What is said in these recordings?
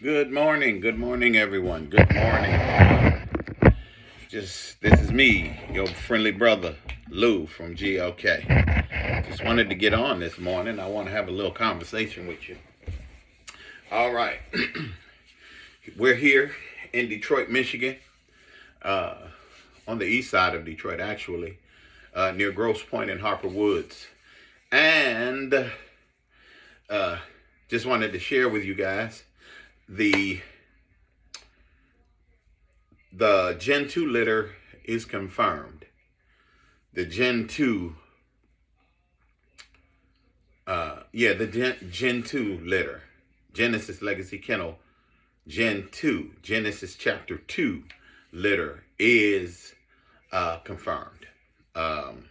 Good morning, everyone. Good morning. This is me, your friendly brother Lou from GLK. Just wanted to get on this morning. I want to have a little conversation with you. All right, we're here in Detroit, Michigan, uh, on the east side of Detroit, actually, near Grosse Point and Harper Woods, and uh, just wanted to share with you guys the the Gen 2 litter is confirmed. The Gen 2, the Gen 2 litter, Genesis Legacy Kennel, Gen 2, Genesis Chapter 2 litter is confirmed. Um,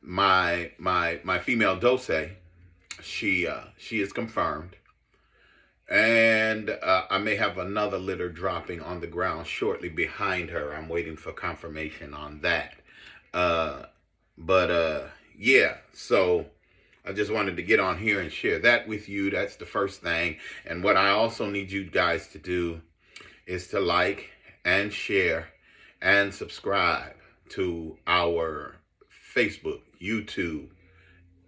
my female Dose, she is confirmed. And I may have another litter dropping on the ground shortly behind her. I'm waiting for confirmation on that. Uh, but so I just wanted to get on here and share that with you. That's the first thing. And what I also need you guys to do is to like and share and subscribe to our Facebook, YouTube,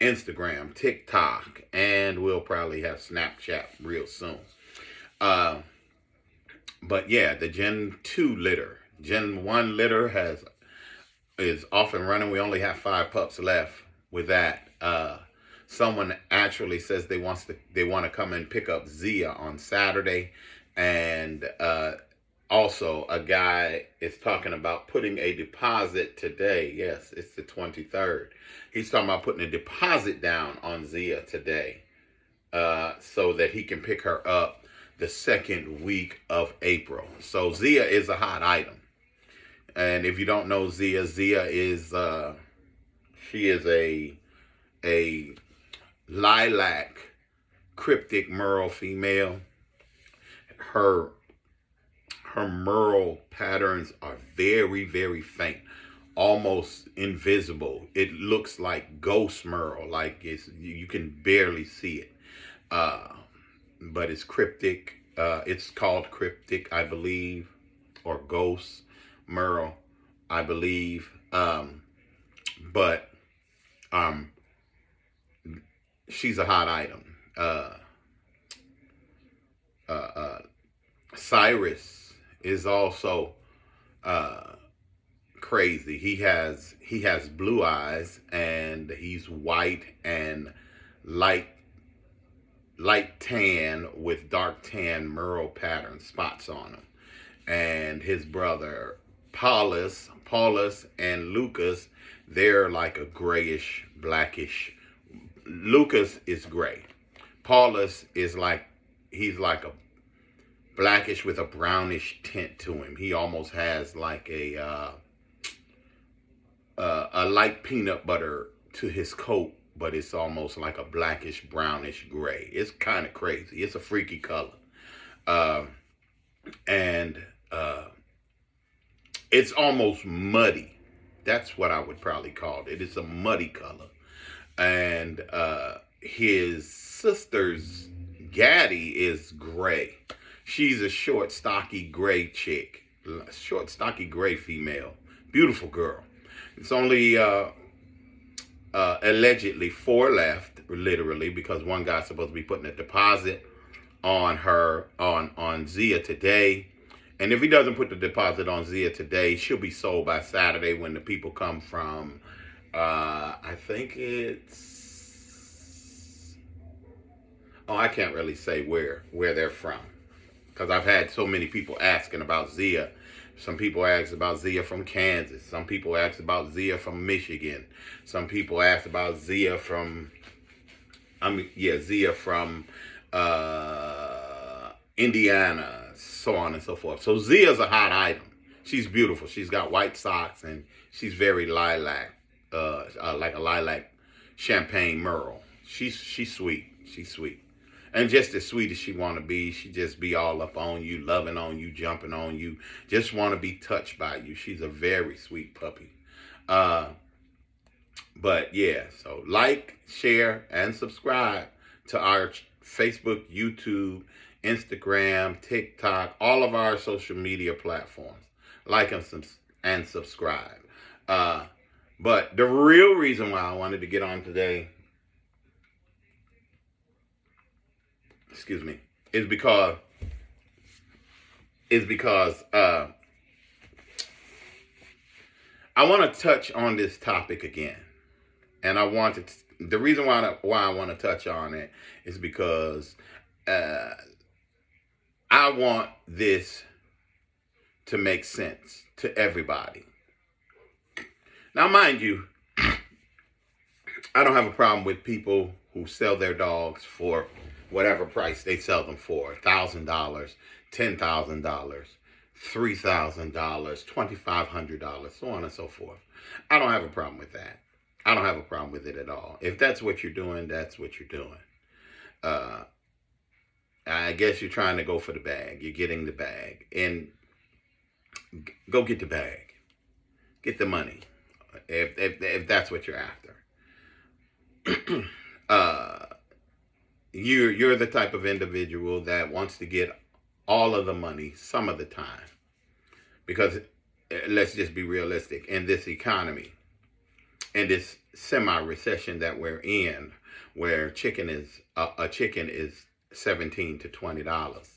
Instagram, TikTok, and we'll probably have Snapchat real soon. Uh, but yeah, the Gen 2 litter. Gen 1 litter is off and running. We only have 5 pups left with that. Someone actually says they want to come and pick up Zia on Saturday, and also a guy is talking about putting a deposit today. Yes, it's the 23rd. He's talking about putting a deposit down on Zia today, so that he can pick her up the second week of April. So Zia is a hot item. And if you don't know Zia, Zia is she is a lilac cryptic merle female. Her merle patterns are very, very faint, almost invisible. It looks like ghost merle, like you can barely see it. But it's cryptic. It's called cryptic, I believe, or ghost merle, I believe. But she's a hot item. Cyrus is also crazy. He has blue eyes, and he's white and light tan with dark tan merle pattern spots on him. And his brother Paulus and Lucas, they're like a grayish, blackish. Lucas is gray. Paulus is he's like a blackish with a brownish tint to him. He almost has like a light peanut butter to his coat, but it's almost like a blackish, brownish gray. It's kind of crazy. It's a freaky color. And it's almost muddy. That's what I would probably call it. It's a muddy color. And his sister's Gaddy is gray. She's a short, stocky gray chick. Short, stocky gray female. Beautiful girl. It's only allegedly 4 left, literally, because one guy's supposed to be putting a deposit on her, on Zia today. And if he doesn't put the deposit on Zia today, she'll be sold by Saturday when the people come from, I think it's, I can't really say where they're from, because I've had so many people asking about Zia. Some people ask about Zia from Kansas. Some people ask about Zia from Michigan. Some people ask about Zia from, Zia from Indiana, so on and so forth. So Zia's a hot item. She's beautiful. She's got white socks, and she's very lilac, like a lilac champagne merle. She's sweet. She's sweet. And just as sweet as she want to be, she just be all up on you, loving on you, jumping on you, just want to be touched by you. She's a very sweet puppy. But yeah, so like, share, and subscribe to our Facebook, YouTube, Instagram, TikTok, all of our social media platforms. Like and subscribe. Uh, but the real reason why I wanted to get on today, excuse me, is because I want to touch on this topic again. And the reason why I want to touch on it is because uh, I want this to make sense to everybody. Now, mind you, I don't have a problem with people who sell their dogs for whatever price they sell them for, $1,000, $10,000, $3,000, $2,500, so on and so forth. I don't have a problem with that. I don't have a problem with it at all. If that's what you're doing, that's what you're doing. I guess you're trying to go for the bag. You're getting the bag. And go get the bag. Get the money. If that's what you're after. You're the type of individual that wants to get all of the money some of the time. Because let's just be realistic. In this economy, in this semi-recession that we're in, where a chicken is $17 to $20,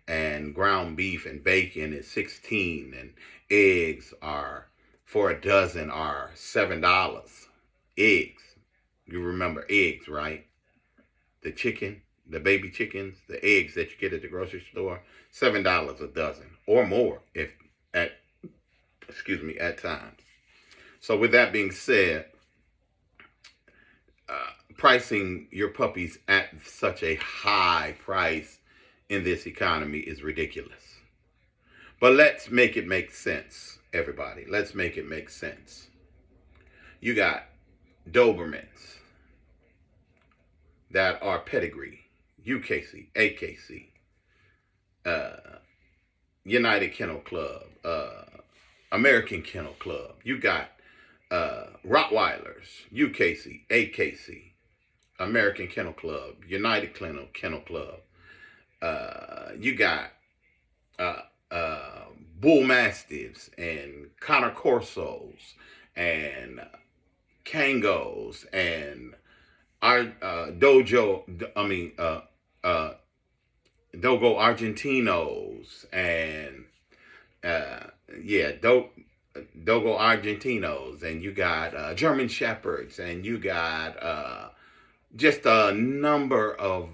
and ground beef and bacon is $16, and eggs are for a dozen are $7. Eggs, you remember eggs, right? The chicken, the baby chickens, the eggs that you get at the grocery store, $7 a dozen or more at times. So with that being said, pricing your puppies at such a high price in this economy is ridiculous. But let's make it make sense, everybody. Let's make it make sense. You got Dobermans that are pedigree, UKC, AKC, United Kennel Club, American Kennel Club. You got Rottweilers, UKC, AKC, American Kennel Club, United Kennel Club. You got Bull Mastiffs and Conner Corsos and Kangos and Dogo Argentinos and Dogo Argentinos, and you got German Shepherds, and you got just a number of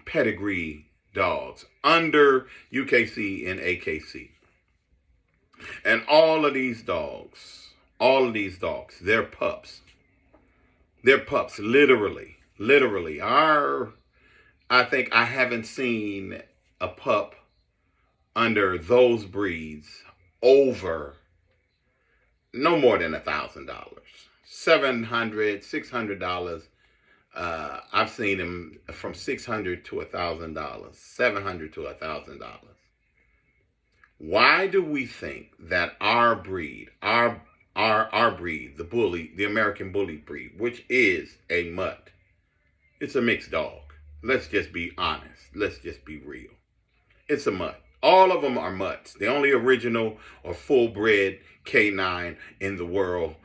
pedigree dogs under UKC and AKC. And all of these dogs, they're pups. They're pups, literally. I think I haven't seen a pup under those breeds over no more than $1,000, $700, $600. I've seen them from $600 to $1,000, $700 to $1,000. Why do we think that our breed, our breed, the American bully breed, which is a mutt, it's a mixed dog. Let's just be honest. Let's just be real. It's a mutt. All of them are mutts. The only original or full-bred canine in the world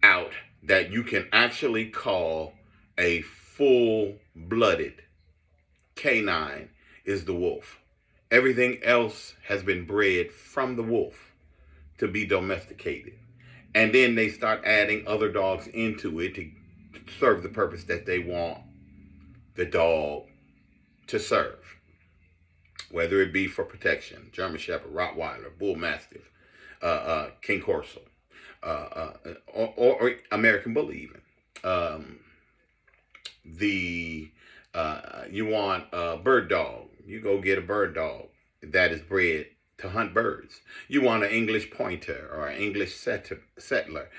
out that you can actually call a full-blooded canine is the wolf. Everything else has been bred from the wolf to be domesticated. And then they start adding other dogs into it to serve the purpose that they want the dog to serve. Whether it be for protection, German Shepherd, Rottweiler, Bull Mastiff, King Corso, or American Bully even. You want a bird dog, you go get a bird dog that is bred to hunt birds. You want an English pointer or an English settler,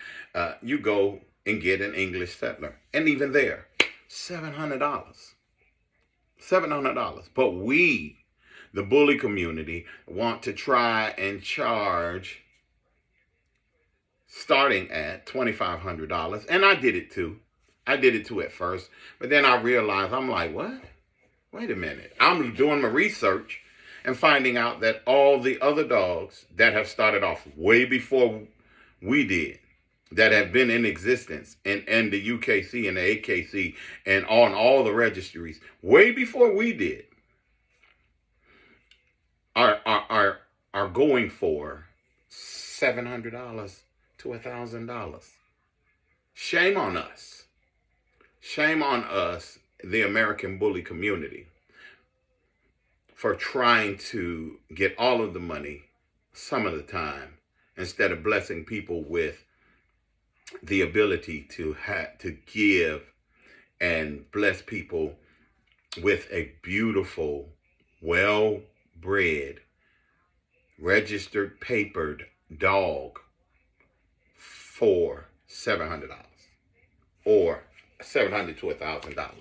you go and get an English settler. And even there, $700. But we, the bully community, want to try and charge starting at $2,500. And I did it too. I did it too at first. But then I realized, I'm like, what? Wait a minute. I'm doing my research and finding out that all the other dogs that have started off way before we did, that have been in existence in the UKC and the AKC and on all the registries, way before we did, are going for $700 to $1,000. Shame on us. Shame on us, the American bully community, for trying to get all of the money some of the time instead of blessing people with the ability to give and bless people with a beautiful, well-bred, registered, papered dog for $700 or $700 to $1,000.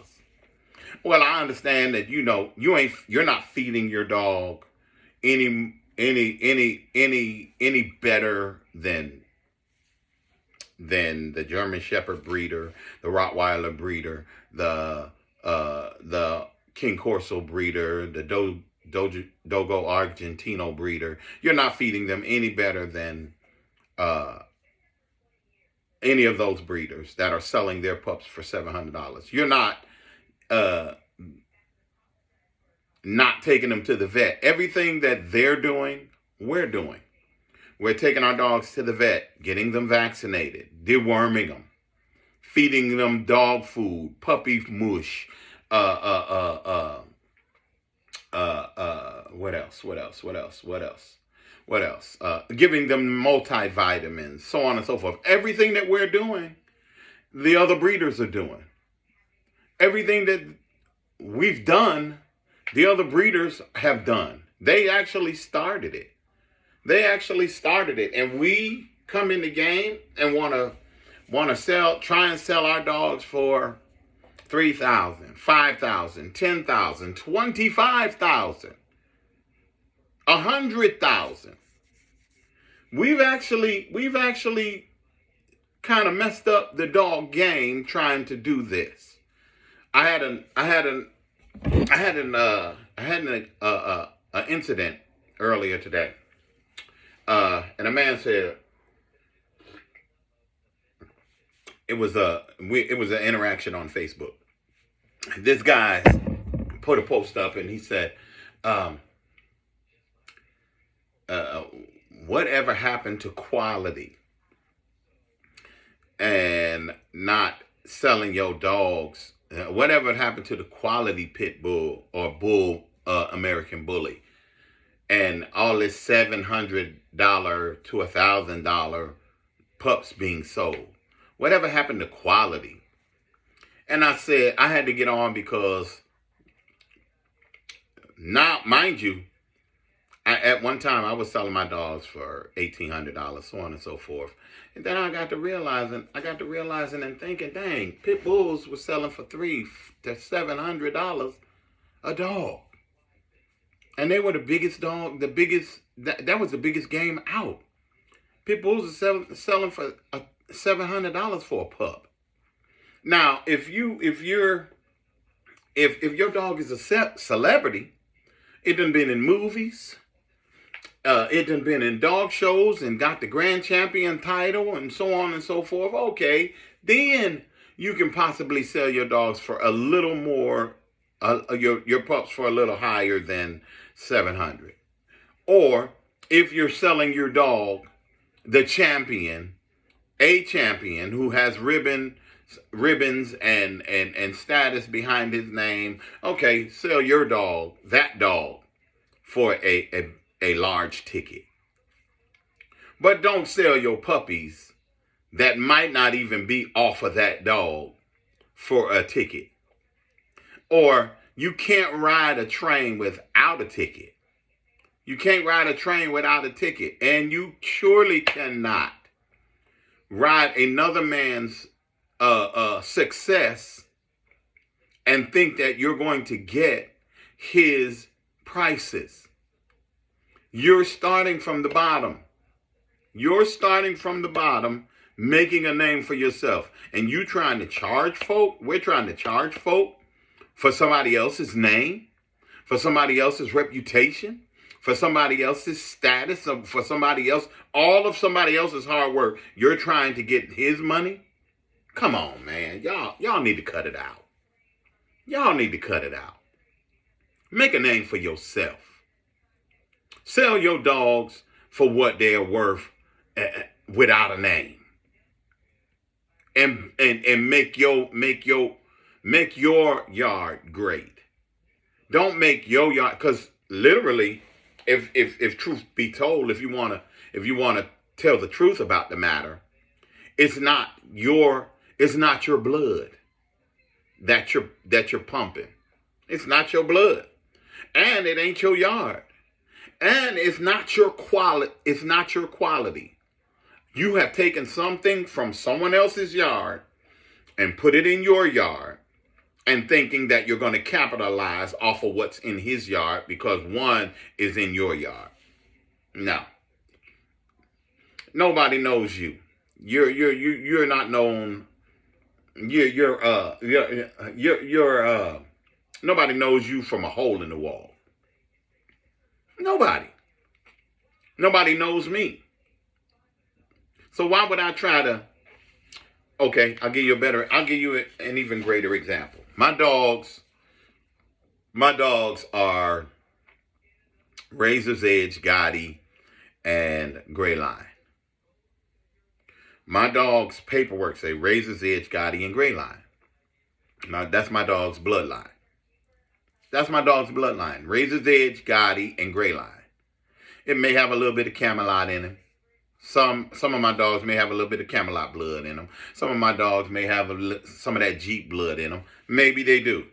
Well, I understand that you're not feeding your dog any better than the German Shepherd breeder, the Rottweiler breeder, the King Corso breeder, the Dogo Argentino breeder. You're not feeding them any better than any of those breeders that are selling their pups for $700. You're not taking them to the vet. Everything that they're doing, we're doing. We're taking our dogs to the vet, getting them vaccinated, deworming them, feeding them dog food, puppy mush, what else? Giving them multivitamins, so on and so forth. Everything that we're doing, the other breeders are doing. Everything that we've done, the other breeders have done. They actually started it. And we come in the game and want to try and sell our dogs for $3,000, $5,000, $10,000, $25,000, $100,000. We've actually kind of messed up the dog game trying to do this. I had an incident earlier today, and a man said it was an interaction on Facebook. This guy put a post up and he said, whatever happened to quality and not selling your dogs? Whatever happened to the quality pit bull or bull American bully, and all this $700 to $1,000 pups being sold? Whatever happened to quality? And I said I had to get on because now, mind you, at one time I was selling my dogs for $1,800, so on and so forth. And then I got to realizing and thinking, dang, pit bulls were selling for $300 to $700 a dog. And they were the biggest dog, that was the biggest game out. Pit bulls are selling for $700 for a pup. Now, if your dog is a celebrity, it done been in movies, it done been in dog shows and got the grand champion title and so on and so forth. Okay, then you can possibly sell your dogs for a little more, your pups for a little higher than $700. Or if you're selling your dog, the champion, a champion who has ribbons and status behind his name, okay, sell your dog, that dog, for a large ticket. But don't sell your puppies that might not even be off of that dog for a ticket. Or you can't ride a train without a ticket. You can't ride a train without a ticket. And you surely cannot ride another man's success and think that you're going to get his prices. You're starting from the bottom. You're starting from the bottom, making a name for yourself. And you trying to charge folk, we're trying to charge folk for somebody else's name, for somebody else's reputation, for somebody else's status, for somebody else, all of somebody else's hard work. You're trying to get his money? Come on, man. Y'all need to cut it out. Y'all need to cut it out. Make a name for yourself. Sell your dogs for what they're worth without a name. And make your yard great. Don't make your yard, because literally, if truth be told, if you wanna tell the truth about the matter, it's not your blood that you're pumping. It's not your blood. And it ain't your yard. And it's not your quality. You have taken something from someone else's yard and put it in your yard and thinking that you're going to capitalize off of what's in his yard because one is in your yard. No. Nobody knows you. You're not known. Nobody knows you from a hole in the wall. Nobody knows me. So why would I try to? Okay, I'll give you an even greater example. My dogs are Razor's Edge, Gotti, and Gray Line. My dog's paperwork say Razor's Edge, Gotti, and Gray Line. Now that's my dog's bloodline. Razor's Edge, Gotti, and Gray Line. It may have a little bit of Camelot in him. Some of my dogs may have a little bit of Camelot blood in them. Some of my dogs may have some of that Jeep blood in them. Maybe they do.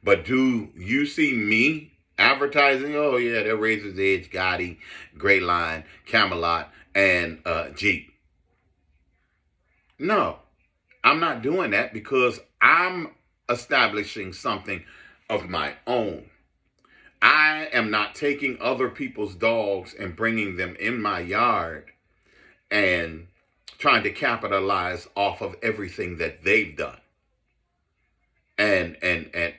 But do you see me advertising? Oh yeah, they're Razor's Edge, Gotti, Gray Line, Camelot, and Jeep. No, I'm not doing that because I'm establishing something of my own. I am not taking other people's dogs and bringing them in my yard and trying to capitalize off of everything that they've done. And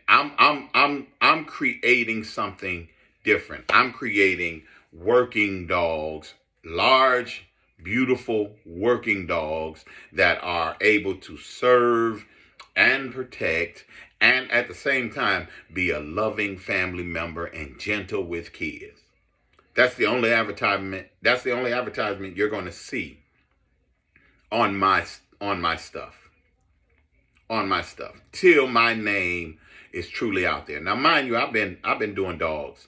I'm creating something different. I'm creating working dogs, large, beautiful working dogs that are able to serve and protect and at the same time be a loving family member and gentle with kids. That's the only advertisement you're going to see on my stuff. Till my name is truly out there. Now mind you, I've been doing dogs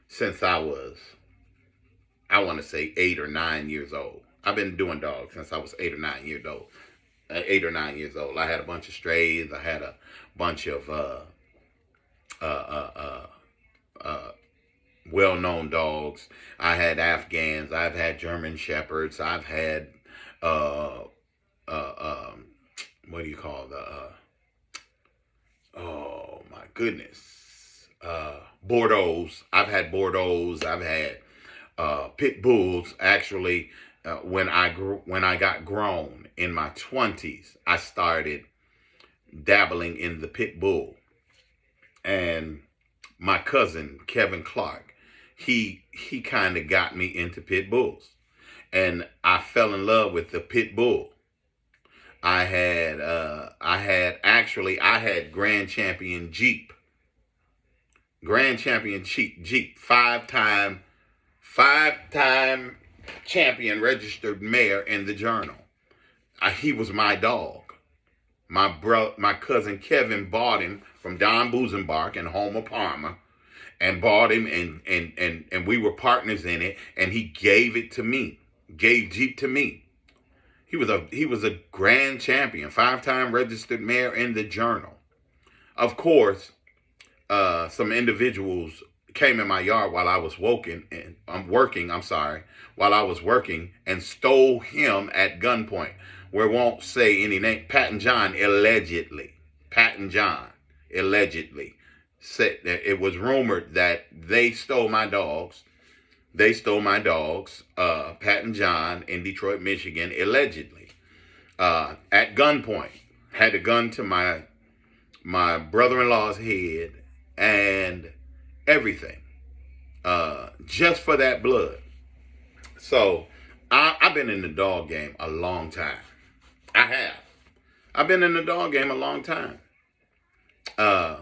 since I was, I want to say 8 or 9 years old. I've been doing dogs since I was 8 or 9 years old. I had a bunch of strays. I had a bunch of well-known dogs. I had Afghans. I've had German Shepherds. I've had what do you call oh my goodness, Bordeaux's. I've had Bordeaux's. I've had pit bulls. Actually, when I got grown in my 20s, I started dabbling in the pit bull. And my cousin, Kevin Clark, he kind of got me into pit bulls. And I fell in love with the pit bull. I had Grand Champion Jeep. Five-time champion registered mare in the journal. He was my dog. My cousin Kevin bought him from Don Busenbark in Homer, Parma, and bought him and we were partners in it, and he gave Jeep to me. He was a grand champion, 5-time registered mare in the journal. Of course, some individuals came in my yard while I was working and stole him at gunpoint. We won't say any name. Pat and John allegedly said that it was rumored that they stole my dogs They stole my dogs, Pat and John, in Detroit, Michigan, allegedly, at gunpoint. Had a gun to my brother-in-law's head and everything, just for that blood. So I've been in the dog game a long time. I have. I've been in the dog game a long time. Uh,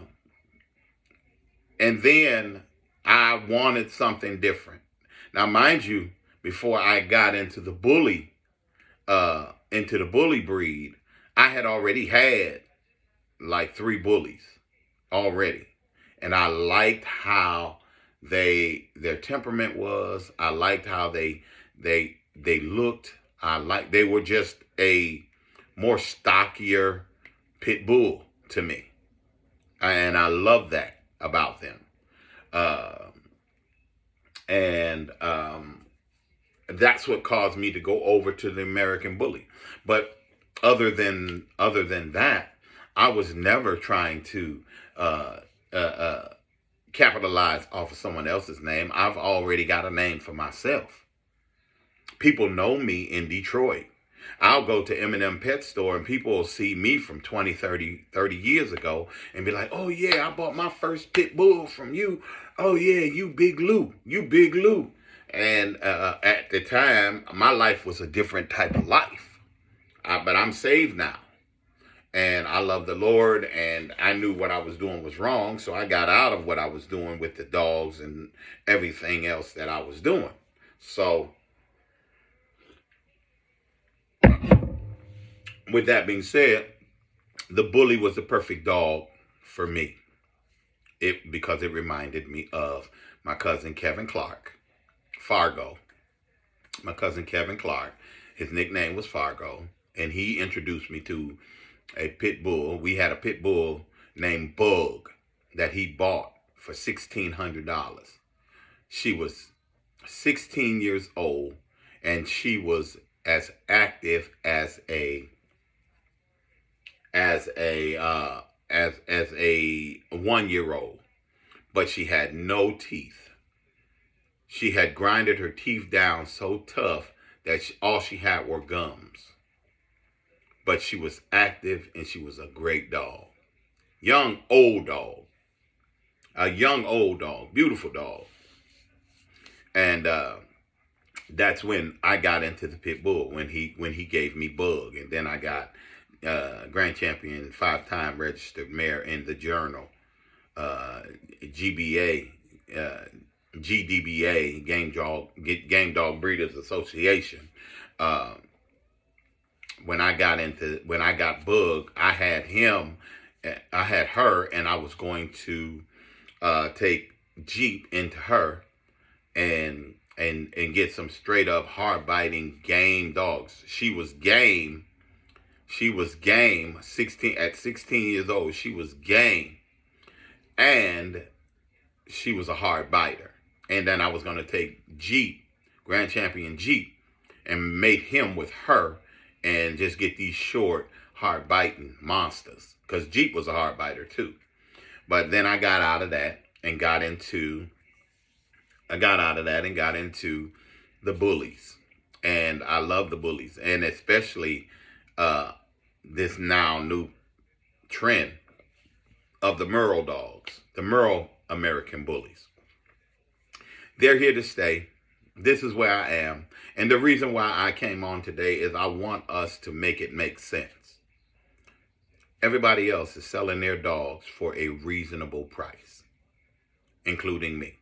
and then I wanted something different. Now, mind you, before I got into the bully breed, I had already had like 3 bullies already, and I liked how their temperament was. I liked how they looked. They were just a more stockier pit bull to me, and I love that about them. Uh, and That's what caused me to go over to the American Bully. But other than that, I was never trying to uh, uh, uh, capitalize off of someone else's name. I've already got a name for myself. People know me in Detroit. I'll go to M&M Pet Store and people will see me from 20, 30 years ago and be like, oh yeah, I bought my first pit bull from you. Oh yeah, you Big Lou. You Big Lou. And at the time, my life was a different type of life. But I'm saved now. And I love the Lord, and I knew what I was doing was wrong. So I got out of what I was doing with the dogs and everything else that I was doing. So with that being said, the bully was the perfect dog for me. Because it reminded me of my cousin Kevin Clark, Fargo. My cousin Kevin Clark, his nickname was Fargo, and he introduced me to a pit bull. We had a pit bull named Bug that he bought for $1,600. She was 16 years old, and she was as active as a 1-year-old, but she had no teeth. She had grinded her teeth down so tough that all she had were gums. But she was active and she was a great dog. Young old dog. A young old dog. Beautiful dog. And that's when I got into the pit bull, when he gave me Bug. And then I got grand champion, 5-time registered mare in the journal, GBA, GDBA, Game Dog Breeders Association. When I got Bug, I had her, and I was going to take Jeep into her and get some straight up hard biting game dogs. She was game. 16 at 16 years old. She was game, and she was a hard biter. And then I was going to take Jeep, grand champion Jeep, and mate him with her, and just get these short, hard biting monsters. Because Jeep was a hard biter too. But then I got out of that and got into the bullies. And I love the bullies. And especially this now new trend of the Merle dogs, the Merle American bullies. They're here to stay. This is where I am. And the reason why I came on today is I want us to make it make sense. Everybody else is selling their dogs for a reasonable price, including me.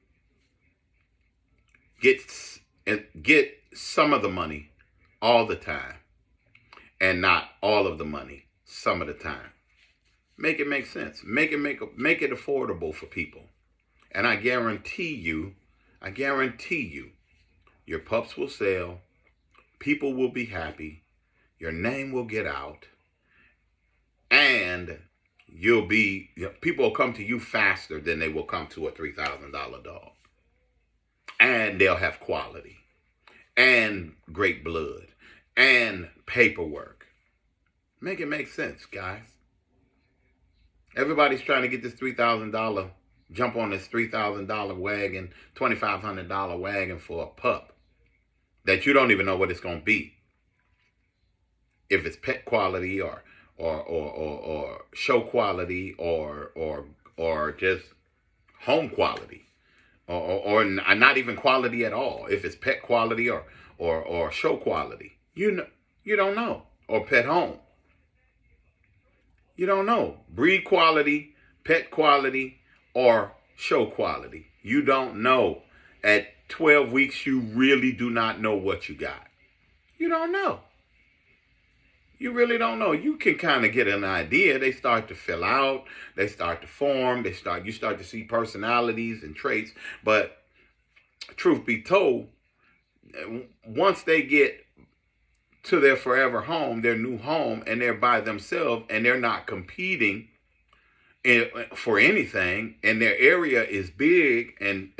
Get some of the money all the time, and not all of the money some of the time. Make it make sense. Make it affordable for people. And I guarantee you, your pups will sell, people will be happy, your name will get out, and people will come to you faster than they will come to a $3,000 dog. And they'll have quality, and great blood, and paperwork. Make it make sense, guys. Everybody's trying to get this $3,000 jump on this $3,000 wagon, $2,500 wagon for a pup that you don't even know what it's going to be. If it's pet quality or show quality or just home quality or not even quality at all. If it's pet quality or show quality, you don't know. Or pet home, you don't know. Breed quality, pet quality, or show quality, you don't know. At 12 weeks, you really do not know what you got. You don't know. You really don't know. You can kind of get an idea. They start to fill out. They start to form. You start to see personalities and traits. But truth be told, once they get to their forever home, their new home, and they're by themselves and they're not competing for anything, and their area is big and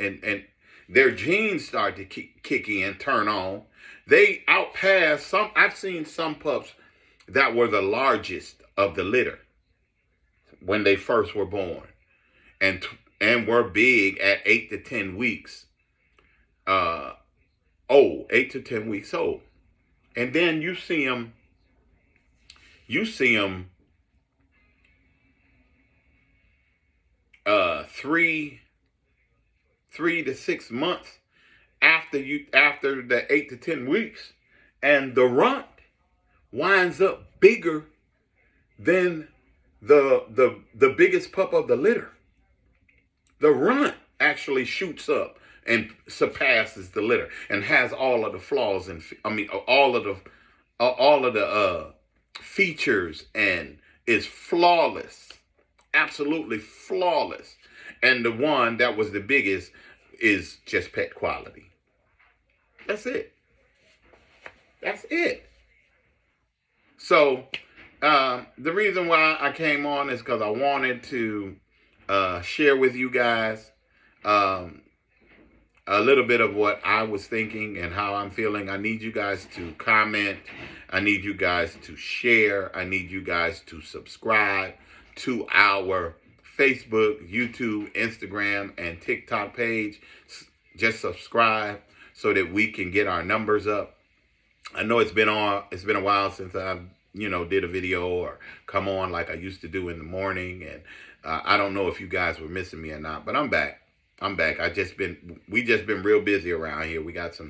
their genes start to kick in, turn on, they outpass some. I've seen some pups that were the largest of the litter when they first were born, and were big at 8 to 10 weeks old, 8 to 10 weeks old. And then you see them 3 to 6 months after the 8 to 10 weeks, and the runt winds up bigger than the biggest pup of the litter. The runt actually shoots up and surpasses the litter and has all of the flaws and all of the features, and is flawless, absolutely flawless. And the one that was the biggest is just pet quality. That's it. That's it. So the reason why I came on is because I wanted to share with you guys a little bit of what I was thinking and how I'm feeling. I need you guys to comment. I need you guys to share. I need you guys to subscribe to our Facebook, YouTube, Instagram, and TikTok page. Just subscribe so that we can get our numbers up. I know it's been a while since I've did a video or come on like I used to do in the morning, and I don't know if you guys were missing me or not, but I'm back. We just been real busy around here. We got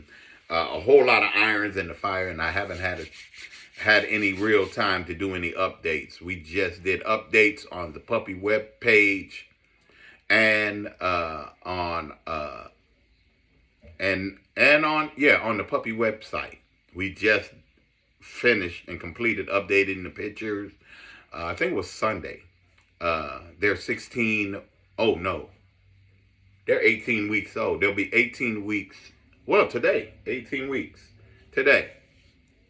a whole lot of irons in the fire, and I haven't had any real time to do any updates. We just did updates on the puppy web page and on the puppy website. We just finished and completed updating the pictures. I think it was Sunday. They're 16. Oh no. They're 18 weeks old. They'll be 18 weeks. Well, today, 18 weeks. Today.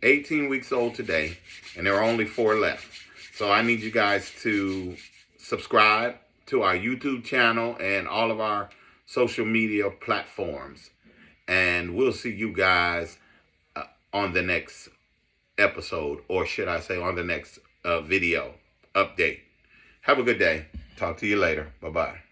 18 weeks old today. And there are only 4 left. So I need you guys to subscribe to our YouTube channel and all of our social media platforms. And we'll see you guys on the next episode. Or should I say on the next video update. Have a good day. Talk to you later. Bye-bye.